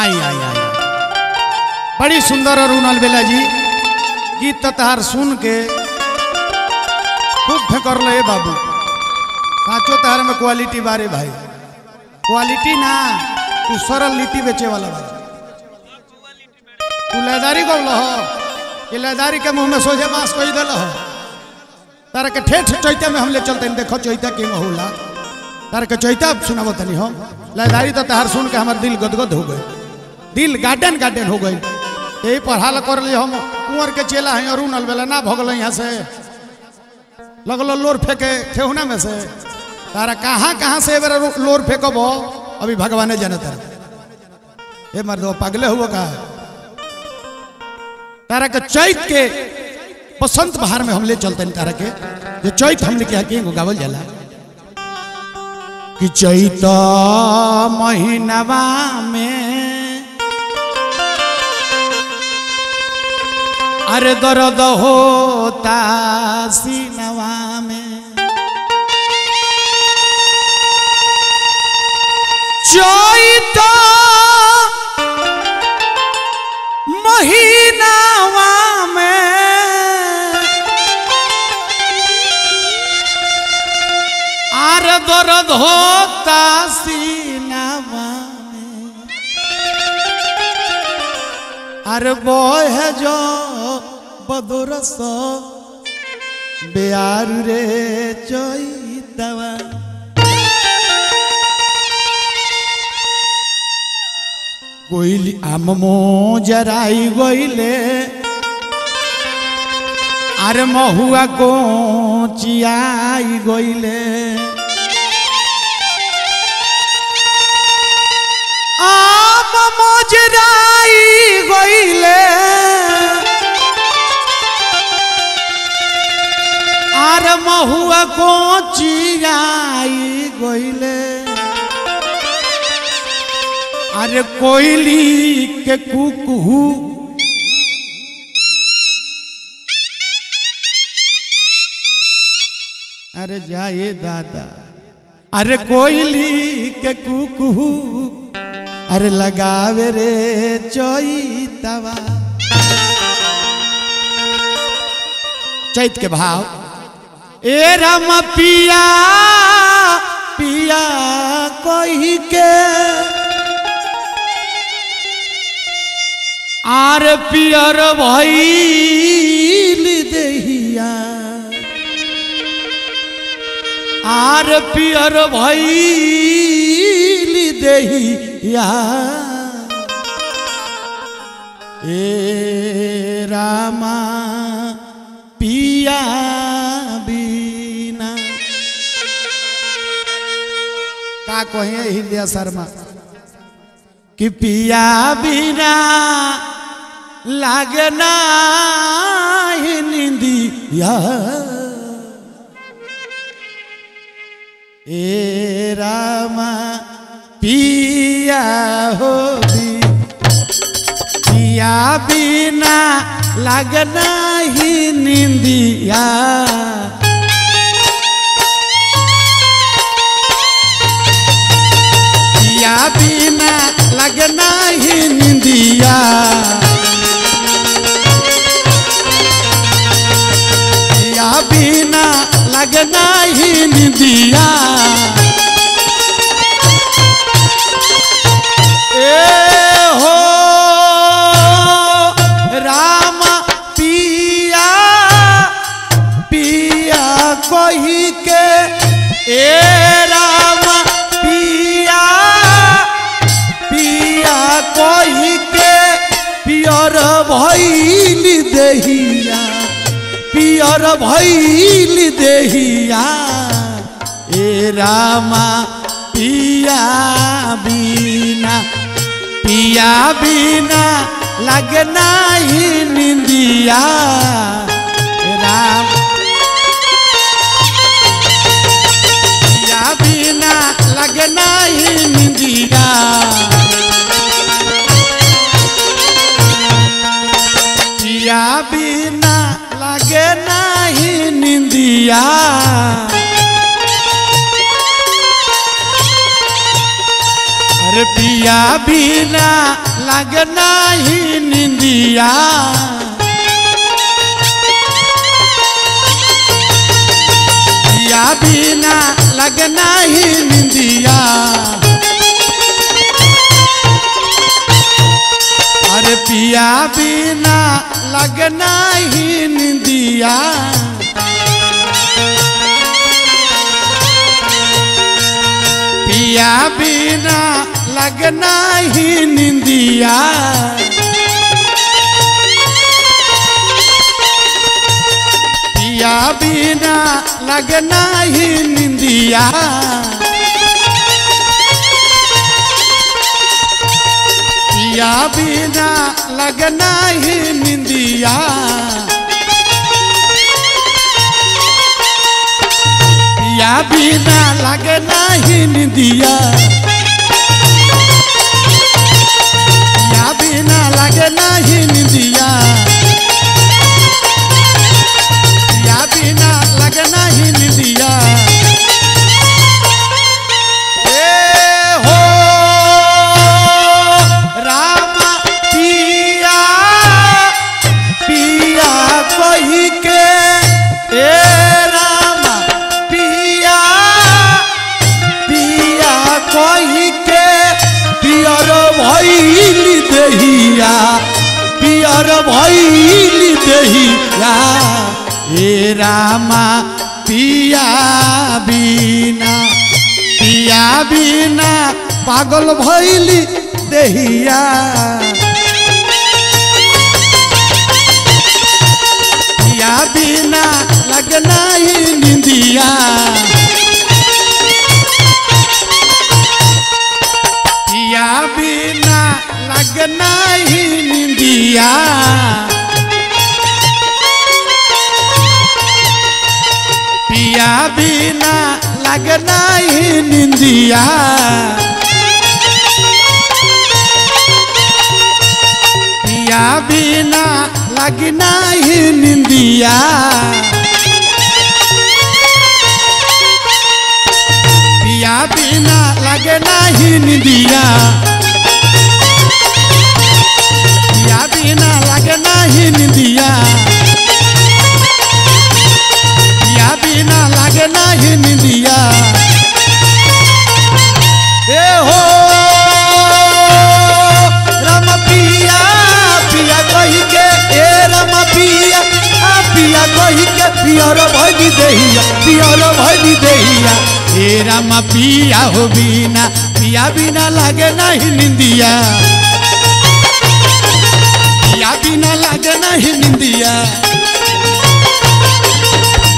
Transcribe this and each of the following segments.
आई आई आई बड़ी सुंदर और उनल बेला जी गीत तहार सुन के खूब फेंकर ले बाबू साचो तहार में क्वालिटी बारे भाई क्वालिटी ना तू सरल लिट्टी बेचे वाला भाई तू लेदारी को लहो ये लेदारी के मुंह में सोझे बांस कोई दल हो तारा के ठेठ चैता में हम ले चलते देखो चैता के होला तारा के चैता सुनाबो तनी हो लेदारी तो तहार सुन के हमार दिल गदगद हो गए दिल गार्डन गार्डन हो गई यही पढ़ाल कर लिए हम कुंवर के चेला हैं और उनल बेला ना भोगल यहाँ से लगल लोर फेंके ठेहुना में से तारा कहाँ से लोर फेंकब अभी भगवान जाने तारा ये मर्द पागले हुआ का तारा के चैत के बसंत बहार में हम ले चलते हैं तारा के जो चैत हमने क्या कि गावल जाला कि चैत महीनवा में अरे दर्द होता सीनवा में चैत महीनावा में अरे दर्द होता सीनवा में अरे बोय है जो बदरस बेयार रे चैतवा कोइली आम मोजराई गइले अरे महुआ को चियाई गइले आम मोजराई गइले अरे महुआ को चियाई गइले अरे कोयली के कुकू अरे जाए दादा अरे कोयली के कुकू अरे लगावे रे चैतवा चैत के भाव ए राम पिया पिया कोई के आर पियर भइल देहिया आर पियर भइल देहिया ए रामा पिया बिना का कहे हृदय शर्मा कि पिया बिना लागना ही निंदिया ए रामा पिया हो पिया बिना लागना ही निंदिया पिया बिना लगना ही निंदिया पिया बिना लगना ही निंदिया ए हो राम पिया पिया कोई के ए राम पिया पिया कोई के पियर भइल देहिया पियर भइल देहिया ए रामा पिया बिना लगना ही निंदिया राम पिया बिना लगना ही निंदिया पिया बिना लगना ही निंदिया अरे पिया बिना लगना ही निंदिया पिया बिना लगना ही निंदिया अरे पिया बिना लगना ही निंदिया पिया बिना लगना ही निंदिया पिया बिना लगना ही निंदिया पिया बिना लगना ही निंदिया पिया बिना लगना ही निंदिया पिया बिना लगना ही निंदिया पिया बिना लगना ही निंदिया पियर भइली देहिया हे रामा पिया बिना पागल भइली देहिया पिया बिना लगना ही निंदिया पिया बिना लगना ही निंदिया पिया बिना लगना ही निंदिया पिया बिना लगना ही निंदिया पिया बिना लगना ही निंदिया पिया बिना लगना ही निंदिया पिया बिना लगना ही निंदिया ए हो राम पिया पिया कही के ए राम पिया पिया कही के पियर भइली देहिया पियर भइली देहिया ए राम पिया हो बिना पिया बिना लगना ही निंदिया पिया बिना लगना ही निंदिया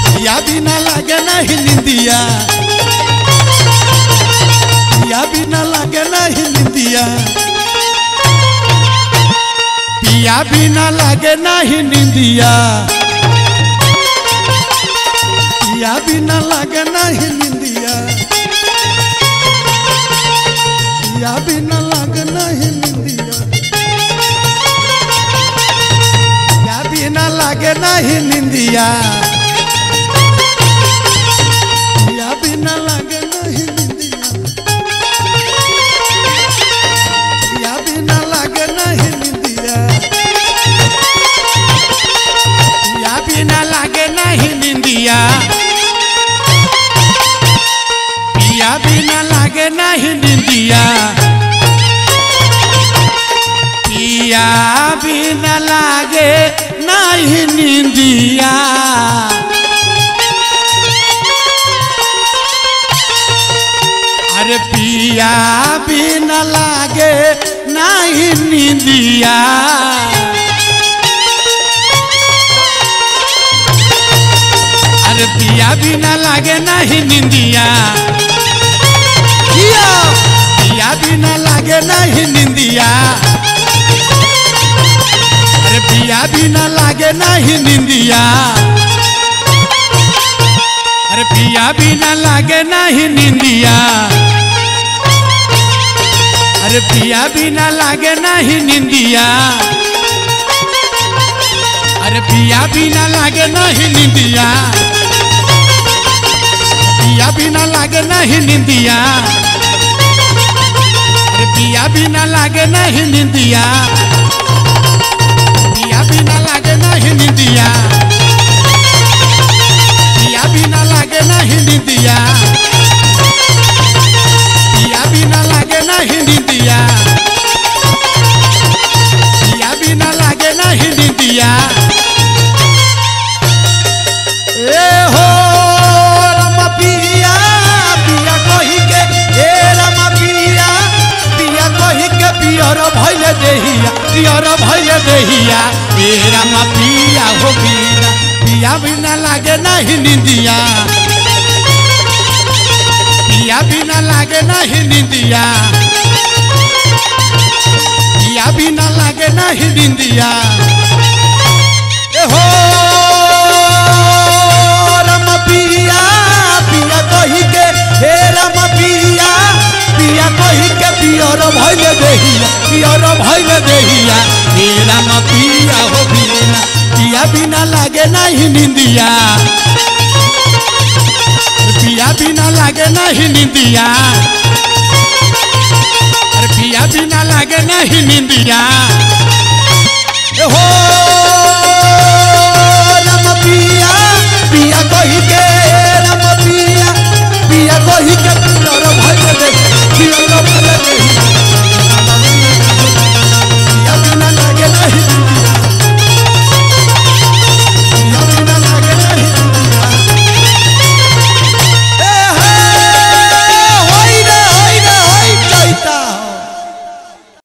पिया बिना लगना ही निंदिया पिया बिना लगना ही निंदिया पिया बिना लगना ही निंदिया पिया बिना लगना ही निंदिया पिया बिना लगना ही निंदिया पिया बिना लगना ही निंदिया पिया बिना लगना ही निंदिया पिया बिना लगना ही निंदिया पिया बिना लगना ही निंदिया पिया बिना लगना ही निंदिया पिया बिना लागे नहीं निंदिया अरे पिया बिना लागे नहीं निंदिया अरे पिया बिना लागे नहीं निंदिया पिया बिना लागे नहीं निंदिया अरे पिया बिना लागे नहीं निंदिया अरे पिया बिना लागे नहीं निंदिया अरे पिया बिना लागे नहीं निंदिया अरे पिया बिना लागे नहीं निंदिया पिया बिना लागे नहीं निंदिया बिना लागे नहीं निंदिया पिया बिना लागे नहीं निंदिया पिया बिना लागे नहीं निंदिया पिया बिना लागे नहीं निंदिया पिया बिना लागे नहीं निंदिया ए हो राम पिया पिया कही के ए राम पिया पिया कही के पियर भइले देहिया पियर भइले देहिया ए राम पिया हो बिना पिया बिना लागे नहीं निंदिया पिया बिना लागे नहीं निंदिया पिया बिना लागे नहीं निंदिया ए हो राम पिया पिया कही के हे राम पिया पिया कही के पियर भइले देहिया पियर भइले देहिया हे राम पिया हो बिना पिया बिना लागे नहीं निंदिया पिया बिना लागे नहीं निंदिया अरे पिया बिना लागे नहीं निंदिया हो